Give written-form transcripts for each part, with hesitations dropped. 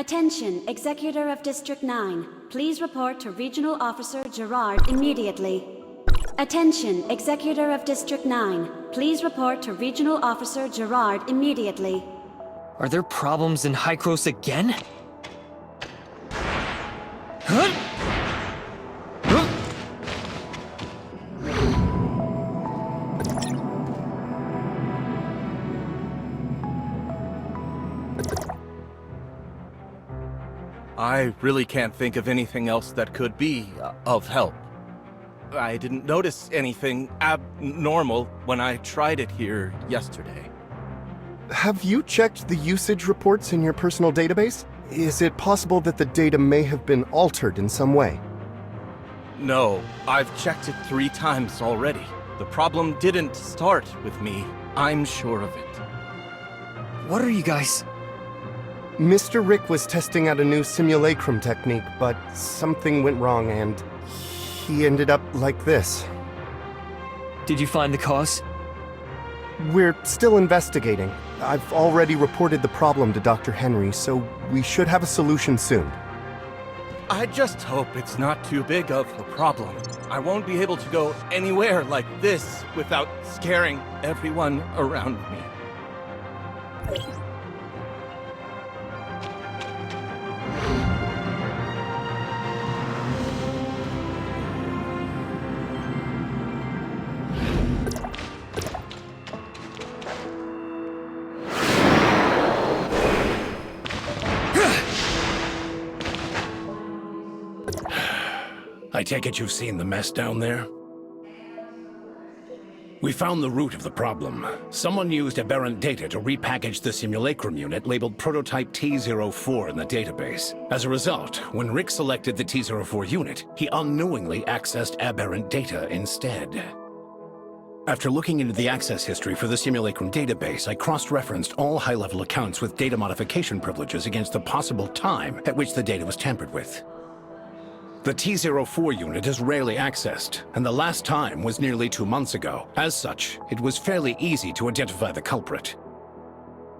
Attention, Executor of District 9. Please report to Regional Officer Gerard immediately. Attention, Executor of District 9. Please report to Regional Officer Gerard immediately. Are there problems in Hykros again? Huh? Huh? I really can't think of anything else that could be of help. I didn't notice anything abnormal when I tried it here yesterday. Have you checked the usage reports in your personal database? Is it possible that the data may have been altered in some way? No, I've checked it 3 times already. The problem didn't start with me. I'm sure of it. What are you guys? Mr. Rick was testing out a new simulacrum technique, but something went wrong and he ended up like this. Did you find the cause? We're still investigating. I've already reported the problem to Dr. Henry, so we should have a solution soon. I just hope it's not too big of a problem. I won't be able to go anywhere like this without scaring everyone around me. I take it you've seen the mess down there? We found the root of the problem. Someone used aberrant data to repackage the simulacrum unit labeled Prototype T04 in the database. As a result, when Rick selected the T04 unit, he unknowingly accessed aberrant data instead. After looking into the access history for the simulacrum database, I cross-referenced all high-level accounts with data modification privileges against the possible time at which the data was tampered with. The T04 unit is rarely accessed, and the last time was nearly 2 months ago. As such, it was fairly easy to identify the culprit.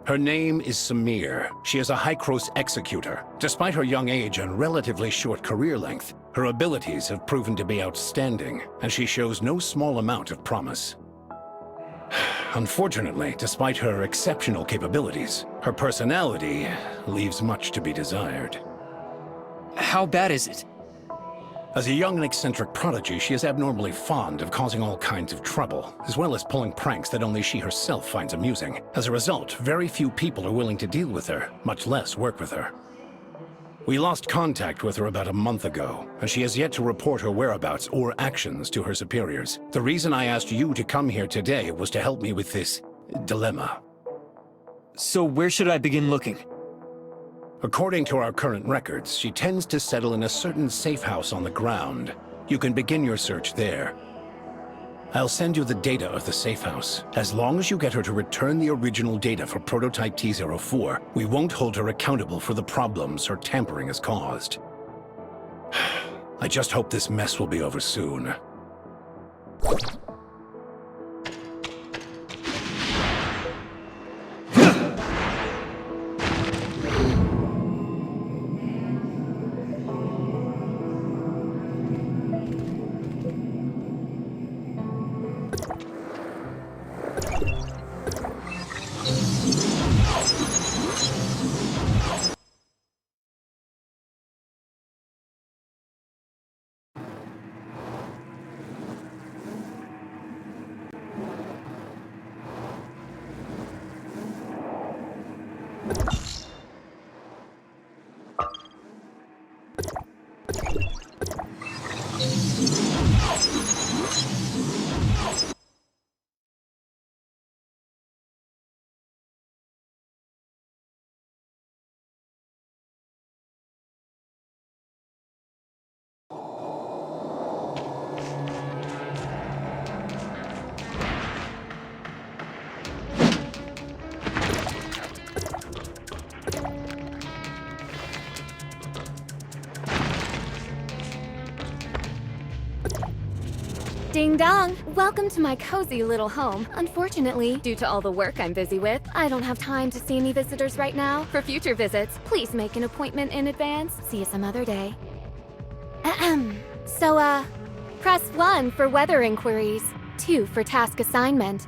Her name is Samir. She is a Hykros executor. Despite her young age and relatively short career length, her abilities have proven to be outstanding, and she shows no small amount of promise. Unfortunately, despite her exceptional capabilities, her personality leaves much to be desired. How bad is it? As a young and eccentric prodigy, she is abnormally fond of causing all kinds of trouble, as well as pulling pranks that only she herself finds amusing. As a result, very few people are willing to deal with her, much less work with her. We lost contact with her about a month ago, and she has yet to report her whereabouts or actions to her superiors. The reason I asked you to come here today was to help me with this dilemma. So where should I begin looking? According to our current records, she tends to settle in a certain safe house on the ground. You can begin your search there. I'll send you the data of the safe house. As long as you get her to return the original data for Prototype T04, we won't hold her accountable for the problems her tampering has caused. I just hope this mess will be over soon. Ding dong! Welcome to my cozy little home. Unfortunately, due to all the work I'm busy with, I don't have time to see any visitors right now. For future visits, please make an appointment in advance. See you some other day. Ahem. So, press 1 for weather inquiries, 2 for task assignment,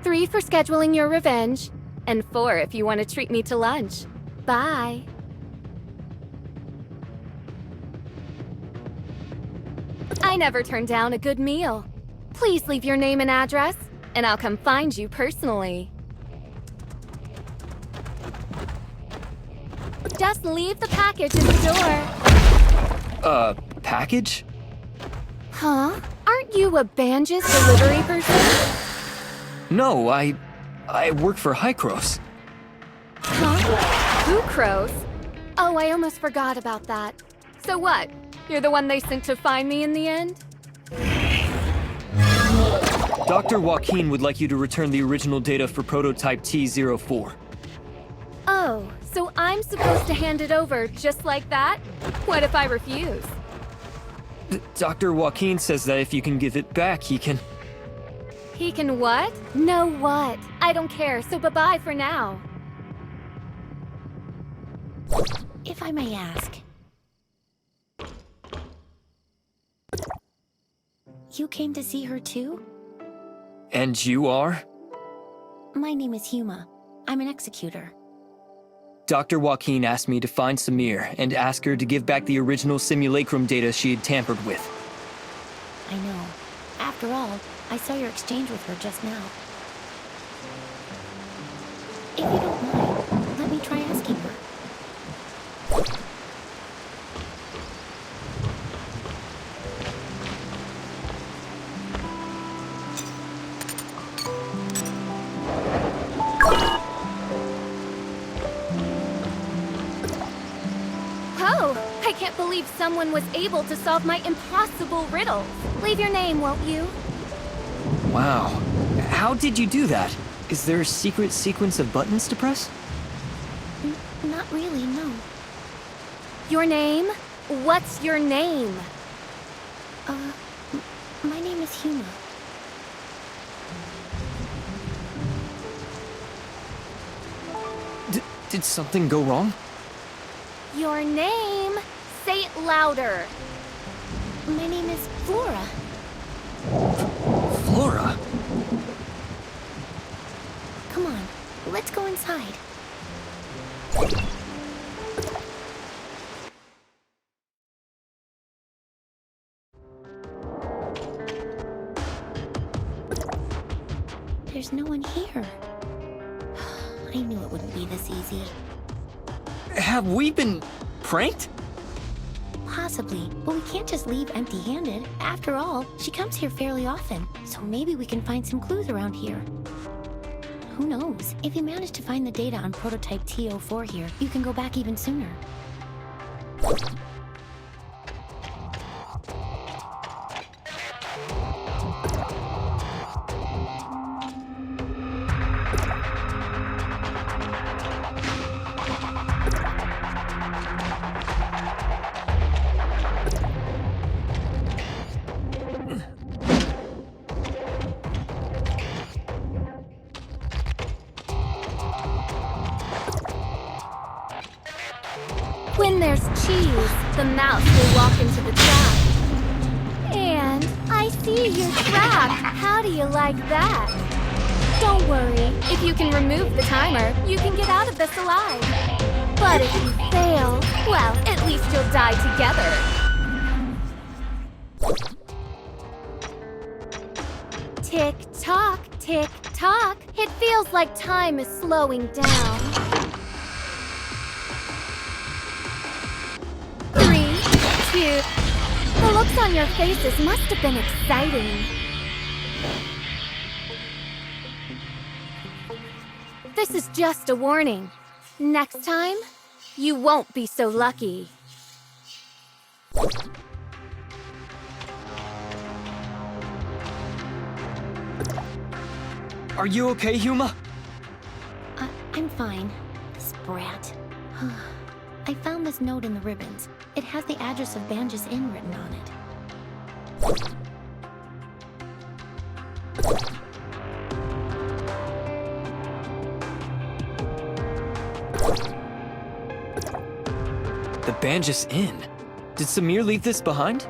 3 for scheduling your revenge, and 4 if you want to treat me to lunch. Bye. I never turn down a good meal. Please leave your name and address, and I'll come find you personally. Just leave the package at the door. Package? Huh? Aren't you a Banjus delivery person? No, I work for Hycros. Huh? Who crows? Oh, I almost forgot about that. So what? You're the one they sent to find me in the end? Dr. Joaquin would like you to return the original data for prototype T04. Oh, so I'm supposed to hand it over just like that? What if I refuse? Dr. Joaquin says that if you can give it back, he can... He can what? No what? I don't care, so bye-bye for now. If I may ask, you came to see her too? And you are? My name is Huma. I'm an executor. Dr. Joaquin asked me to find Samir and ask her to give back the original simulacrum data she had tampered with. I know. After all, I saw your exchange with her just now. If you don't mind, let me try asking her. Oh, I can't believe someone was able to solve my impossible riddles. Leave your name, won't you? Wow. How did you do that? Is there a secret sequence of buttons to press? Not really, no. Your name? What's your name? My name is Huma. Did something go wrong? Your name? Say it louder. My name is Flora. Flora? Come on, let's go inside. There's no one here. I knew it wouldn't be this easy. Have we been pranked? Possibly, but we can't just leave empty-handed. After all, she comes here fairly often, so maybe we can find some clues around here. Who knows? If you manage to find the data on prototype T04 here, you can go back even sooner. When there's cheese, the mouse will walk into the trap. And I see you're trapped. How do you like that? Don't worry. If you can remove the timer, you can get out of this alive. But if you fail, well, at least you'll die together. Tick-tock, tick-tock. It feels like time is slowing down. 3, 2... The looks on your faces must have been exciting. This is just a warning. Next time, you won't be so lucky. Are you okay, Huma? I'm fine. This brat. I found this note in the ribbons. It has the address of Banjus Inn written on it. Banjus Inn. Did Samir leave this behind?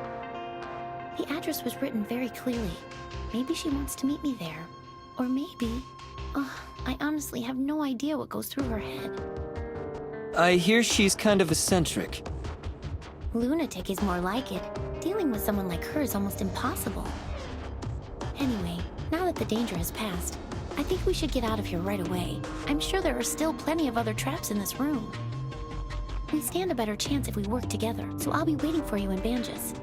The address was written very clearly. Maybe she wants to meet me there. Or maybe... I honestly have no idea what goes through her head. I hear she's kind of eccentric. Lunatic is more like it. Dealing with someone like her is almost impossible. Anyway, now that the danger has passed, I think we should get out of here right away. I'm sure there are still plenty of other traps in this room. We stand a better chance if we work together, so I'll be waiting for you in Banjus.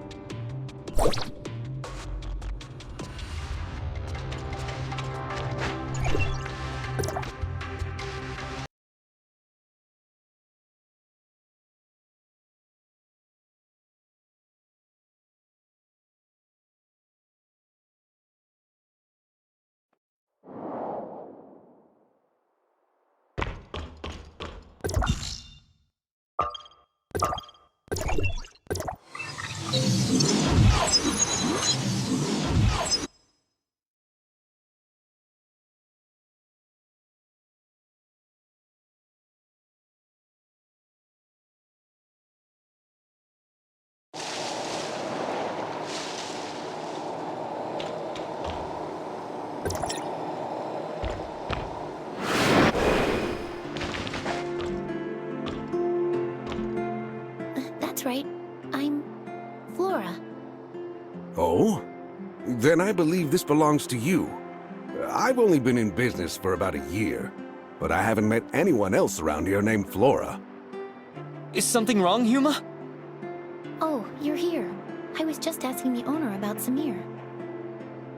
That's right. I'm Flora. Oh? Then I believe this belongs to you. I've only been in business for about a year, but I haven't met anyone else around here named Flora. Is something wrong, Huma? Oh, you're here. I was just asking the owner about Samir.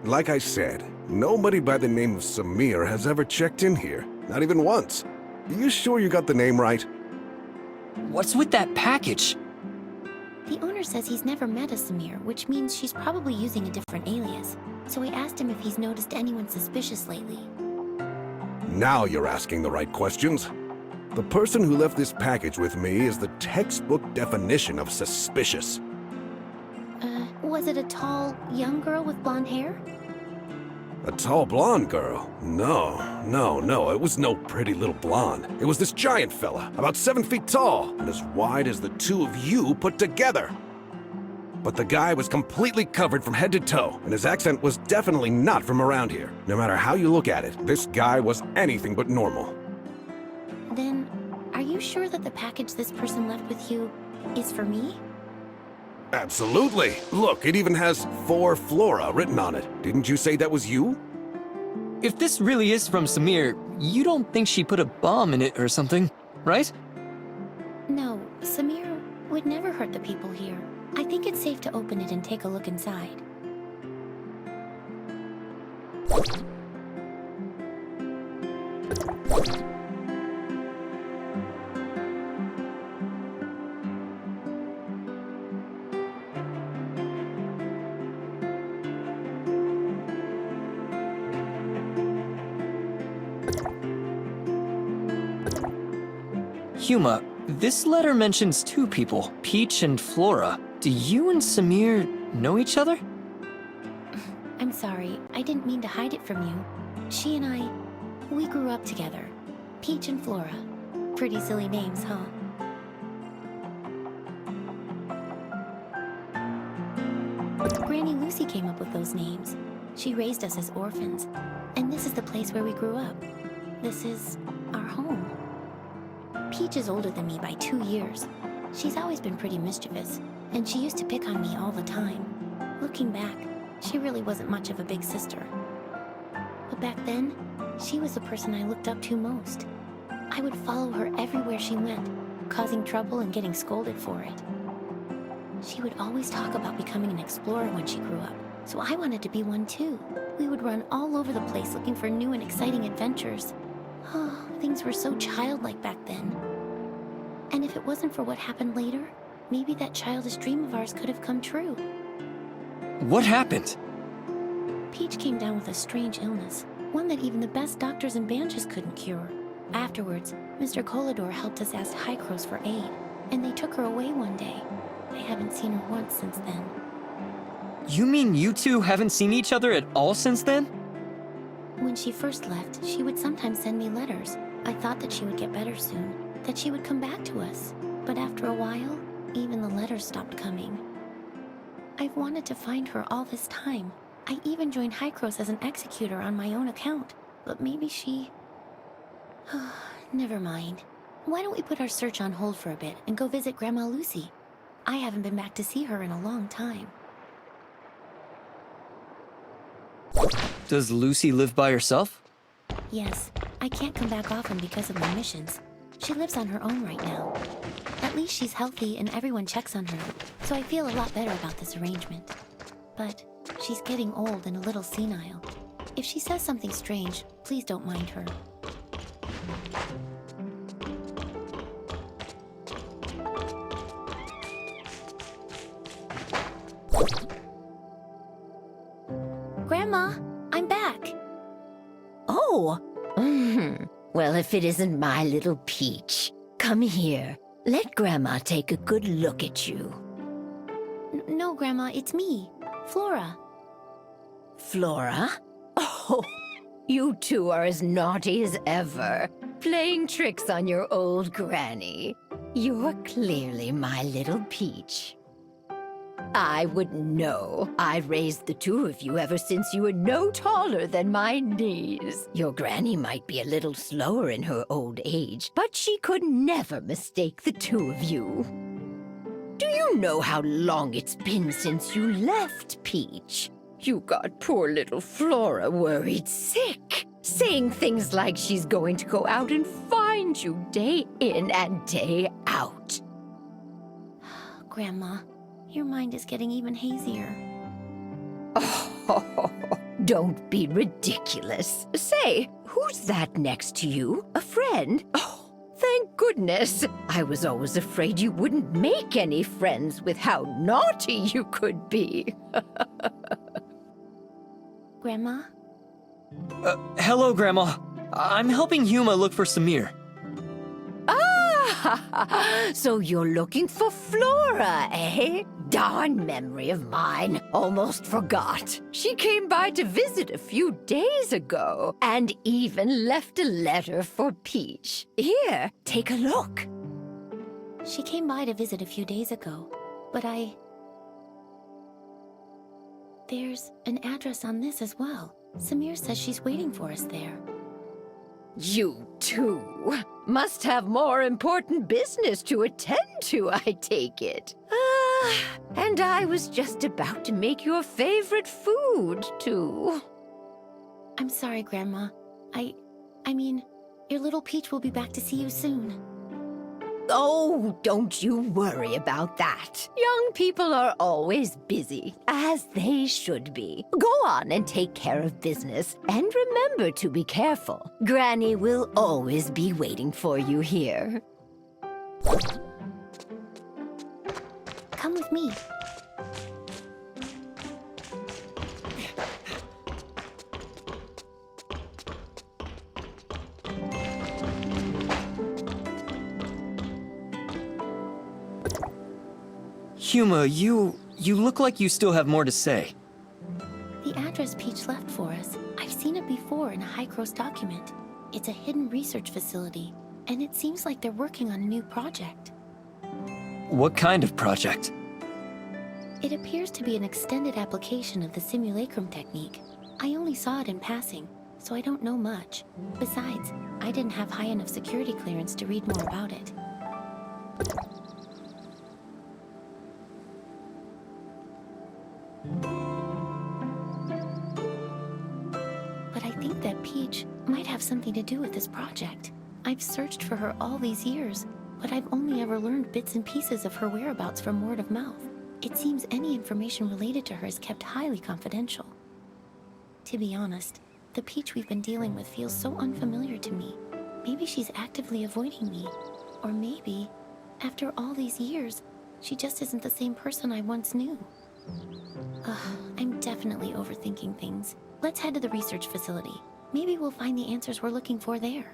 Like I said, nobody by the name of Samir has ever checked in here. Not even once. You sure you got the name right? What's with that package? The owner says he's never met a Samir, which means she's probably using a different alias. So I asked him if he's noticed anyone suspicious lately. Now you're asking the right questions. The person who left this package with me is the textbook definition of suspicious. Was it a tall, young girl with blonde hair? A tall blonde girl? No, it was no pretty little blonde. It was this giant fella, about 7 feet tall, and as wide as the two of you put together. But the guy was completely covered from head to toe, and his accent was definitely not from around here. No matter how you look at it, this guy was anything but normal. Then, are you sure that the package this person left with you is for me? Absolutely. Look, it even has "For Flora" written on it. Didn't you say that was you? If this really is from Samir, you don't think she put a bomb in it or something, right? No, Samir would never hurt the people here. I think it's safe to open it and take a look inside. Huma, this letter mentions two people, Peach and Flora. Do you and Samir know each other? I'm sorry, I didn't mean to hide it from you. She and I, we grew up together. Peach and Flora. Pretty silly names, huh? Granny Lucy came up with those names. She raised us as orphans. And this is the place where we grew up. This is our home. Peach is older than me by 2 years. She's always been pretty mischievous, and she used to pick on me all the time. Looking back, she really wasn't much of a big sister. But back then, she was the person I looked up to most. I would follow her everywhere she went, causing trouble and getting scolded for it. She would always talk about becoming an explorer when she grew up, so I wanted to be one too. We would run all over the place looking for new and exciting adventures. Oh, things were so childlike back then. And if it wasn't for what happened later, maybe that childish dream of ours could have come true. What happened? Peach came down with a strange illness, one that even the best doctors in Banjus couldn't cure. Afterwards, Mr. Colador helped us ask Hykros for aid, and they took her away one day. I haven't seen her once since then. You mean you two haven't seen each other at all since then? When she first left, she would sometimes send me letters. I thought that she would get better soon, that she would come back to us. But after a while, even the letters stopped coming. I've wanted to find her all this time. I even joined Hykros as an executor on my own account, but maybe she... Never mind. Why don't we put our search on hold for a bit and go visit Grandma Lucy? I haven't been back to see her in a long time. Does Lucy live by herself? Yes, I can't come back often because of my missions. She lives on her own right now. At least she's healthy and everyone checks on her, so I feel a lot better about this arrangement. But she's getting old and a little senile. If she says something strange, please don't mind her. Grandma, I'm back. Oh, well, if it isn't my little Peach. Come here. Let Grandma take a good look at you. No, Grandma, it's me, Flora. Flora? Oh, you two are as naughty as ever, playing tricks on your old granny. You're clearly my little Peach. I wouldn't know. I've raised the two of you ever since you were no taller than my knees. Your granny might be a little slower in her old age, but she could never mistake the two of you. Do you know how long it's been since you left, Peach? You got poor little Flora worried sick, saying things like she's going to go out and find you day in and day out. Grandma, your mind is getting even hazier. Oh, don't be ridiculous. Say, who's that next to you? A friend? Oh, thank goodness. I was always afraid you wouldn't make any friends with how naughty you could be. Grandma? Hello, Grandma. I'm helping Huma look for Samir. Ah, so you're looking for Flora, eh? Darn memory of mine. Almost forgot. She came by to visit a few days ago, and even left a letter for Peach. Here, take a look. She came by to visit a few days ago, but There's an address on this as well. Samir says she's waiting for us there. You two must have more important business to attend to, I take it. And I was just about to make your favorite food, too. I'm sorry, Grandma. I mean, your little Peach will be back to see you soon. Oh, don't you worry about that. Young people are always busy, as they should be. Go on and take care of business, and remember to be careful. Granny will always be waiting for you here. Come with me. Huma, you look like you still have more to say. The address Peach left for us. I've seen it before in a Hykros document. It's a hidden research facility, and it seems like they're working on a new project. What kind of project? It appears to be an extended application of the simulacrum technique. I only saw it in passing, so I don't know much. Besides, I didn't have high enough security clearance to read more about it. But I think that Peach might have something to do with this project. I've searched for her all these years, but I've only ever learned bits and pieces of her whereabouts from word of mouth. It seems any information related to her is kept highly confidential. To be honest, the Peach we've been dealing with feels so unfamiliar to me. Maybe she's actively avoiding me. Or maybe, after all these years, she just isn't the same person I once knew. I'm definitely overthinking things. Let's head to the research facility. Maybe we'll find the answers we're looking for there.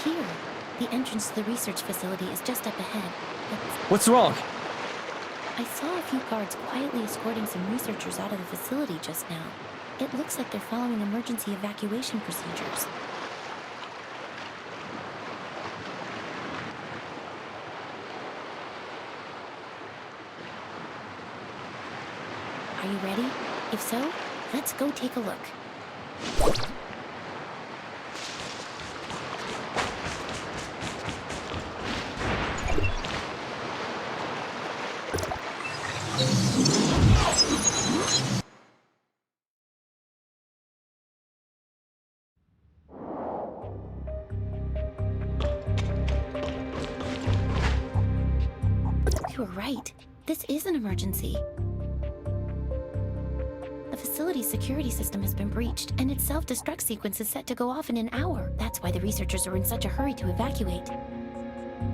Here. The entrance to the research facility is just up ahead. What's wrong? I saw a few guards quietly escorting some researchers out of the facility just now. It looks like they're following emergency evacuation procedures. Are you ready? If so, let's go take a look. You were right. This is an emergency. The facility's security system has been breached, and its self-destruct sequence is set to go off in an hour. That's why the researchers are in such a hurry to evacuate.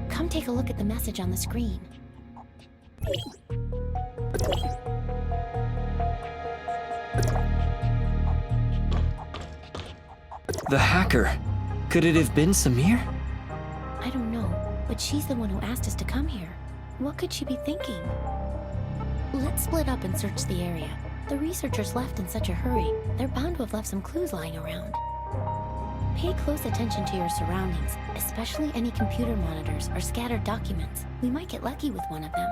Come take a look at the message on the screen. The hacker. Could it have been Samir? I don't know, but she's the one who asked us to come here. What could she be thinking? Let's split up and search the area. The researchers left in such a hurry, they're bound to have left some clues lying around. Pay close attention to your surroundings, especially any computer monitors or scattered documents. We might get lucky with one of them.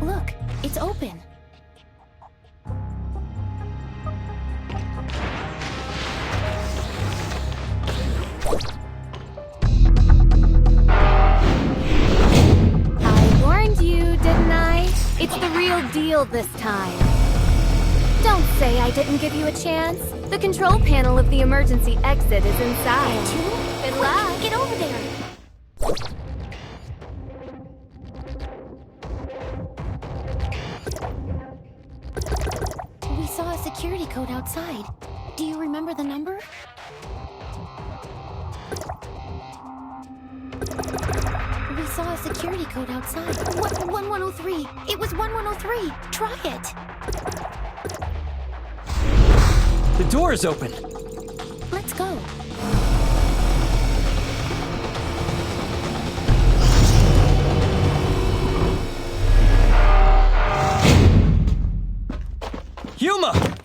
Look, it's open. I warned you, didn't I? It's the real deal this time. Don't say I didn't give you a chance. The control panel of the emergency exit is inside. Good luck. Get over there. We saw a security code outside. Do you remember the number? We saw a security code outside. 1103. It was 1103. Try it. The door is open. Let's go. Huma!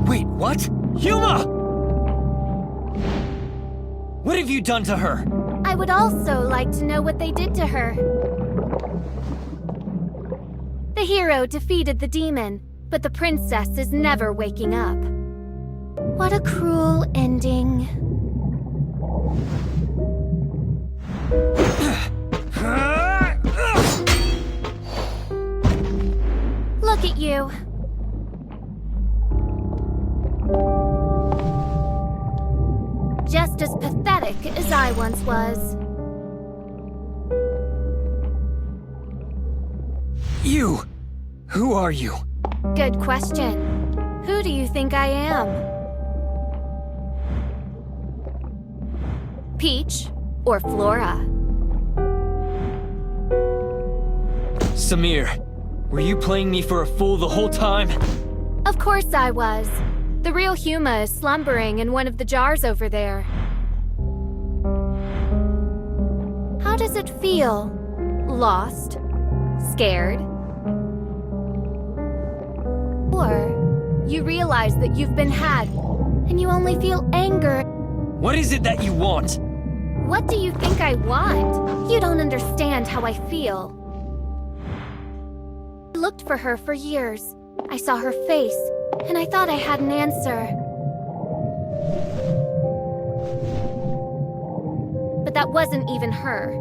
Wait, what? Huma! What have you done to her? I would also like to know what they did to her. The hero defeated the demon, but the princess is never waking up. What a cruel ending. Look at you. Just as pathetic as I once was. You! Who are you? Good question. Who do you think I am? Peach or Flora? Samir, were you playing me for a fool the whole time? Of course I was. The real Huma is slumbering in one of the jars over there. How does it feel? Lost? Scared? Or you realize that you've been had, and you only feel anger. What is it that you want? What do you think I want? You don't understand how I feel. I looked for her for years. I saw her face, and I thought I had an answer. But that wasn't even her.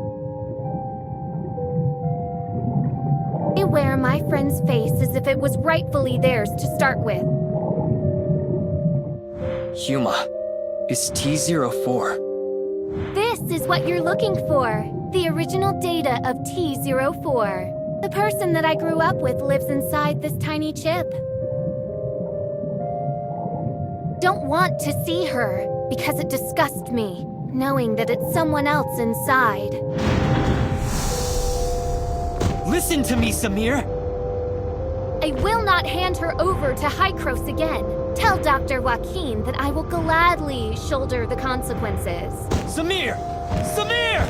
I wear my friend's face as if it was rightfully theirs to start with. Huma, is T04. This is what you're looking for. The original data of T04. The person that I grew up with lives inside this tiny chip. Don't want to see her because it disgusts me, knowing that it's someone else inside. Listen to me, Samir! I will not hand her over to Hykros again. Tell Dr. Joaquin that I will gladly shoulder the consequences. Samir! Samir!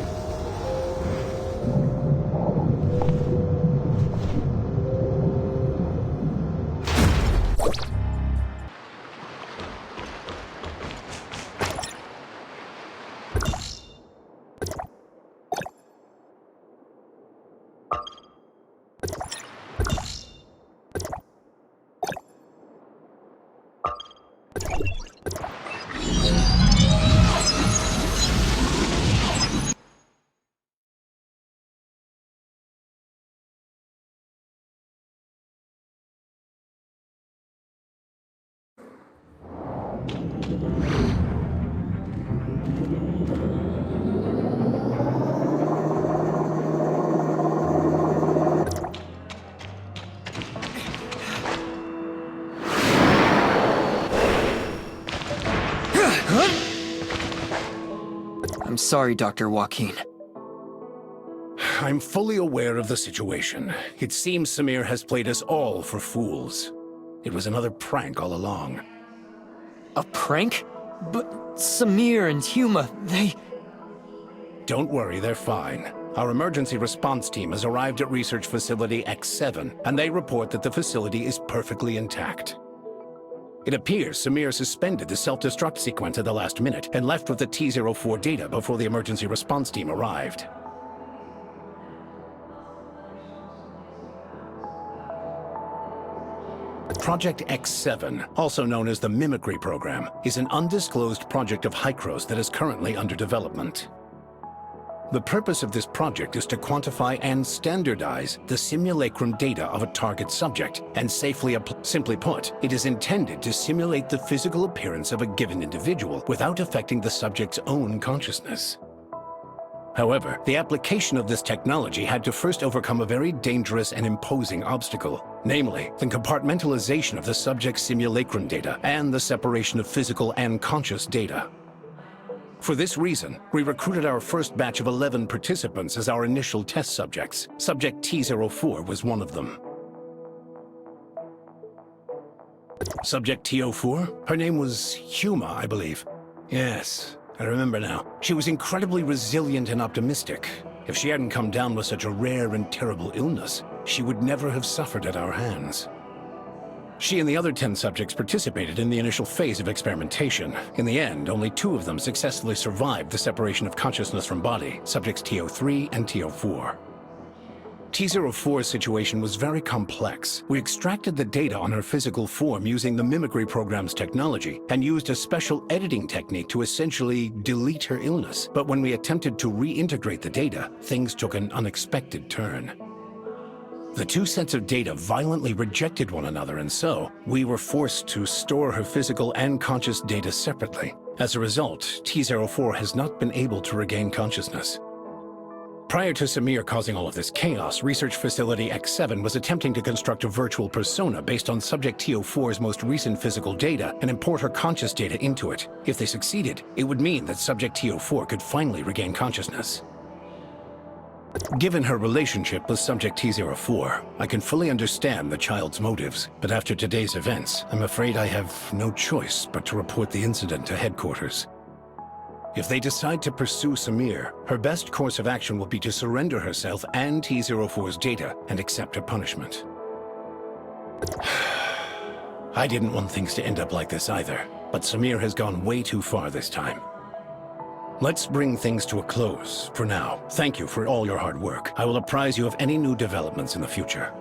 I'm sorry, Dr. Joaquin. I'm fully aware of the situation. It seems Samir has played us all for fools. It was another prank all along. A prank? But Samir and Huma, they... Don't worry, they're fine. Our emergency response team has arrived at Research Facility X7, and they report that the facility is perfectly intact. It appears Samir suspended the self-destruct sequence at the last minute and left with the T-04 data before the emergency response team arrived. Project X7, also known as the Mimicry Program, is an undisclosed project of Hykros that is currently under development. The purpose of this project is to quantify and standardize the simulacrum data of a target subject, and simply put, it is intended to simulate the physical appearance of a given individual without affecting the subject's own consciousness. However, the application of this technology had to first overcome a very dangerous and imposing obstacle, namely, the compartmentalization of the subject's simulacrum data and the separation of physical and conscious data. For this reason, we recruited our first batch of 11 participants as our initial test subjects. Subject T-04 was one of them. Subject T-04? Her name was Huma, I believe. Yes, I remember now. She was incredibly resilient and optimistic. If she hadn't come down with such a rare and terrible illness, she would never have suffered at our hands. She and the other 10 subjects participated in the initial phase of experimentation. In the end, only 2 of them successfully survived the separation of consciousness from body, subjects T-03 and T-04. T-04's situation was very complex. We extracted the data on her physical form using the Mimicry Program's technology and used a special editing technique to essentially delete her illness. But when we attempted to reintegrate the data, things took an unexpected turn. The 2 sets of data violently rejected one another, and so we were forced to store her physical and conscious data separately. As a result, T-04 has not been able to regain consciousness. Prior to Samir causing all of this chaos, Research Facility X7 was attempting to construct a virtual persona based on Subject T-04's most recent physical data and import her conscious data into it. If they succeeded, it would mean that Subject T-04 could finally regain consciousness. Given her relationship with Subject T-04, I can fully understand the child's motives, but after today's events, I'm afraid I have no choice but to report the incident to headquarters. If they decide to pursue Samir, her best course of action will be to surrender herself and T-04's data and accept her punishment. I didn't want things to end up like this either, but Samir has gone way too far this time. Let's bring things to a close for now. Thank you for all your hard work. I will apprise you of any new developments in the future.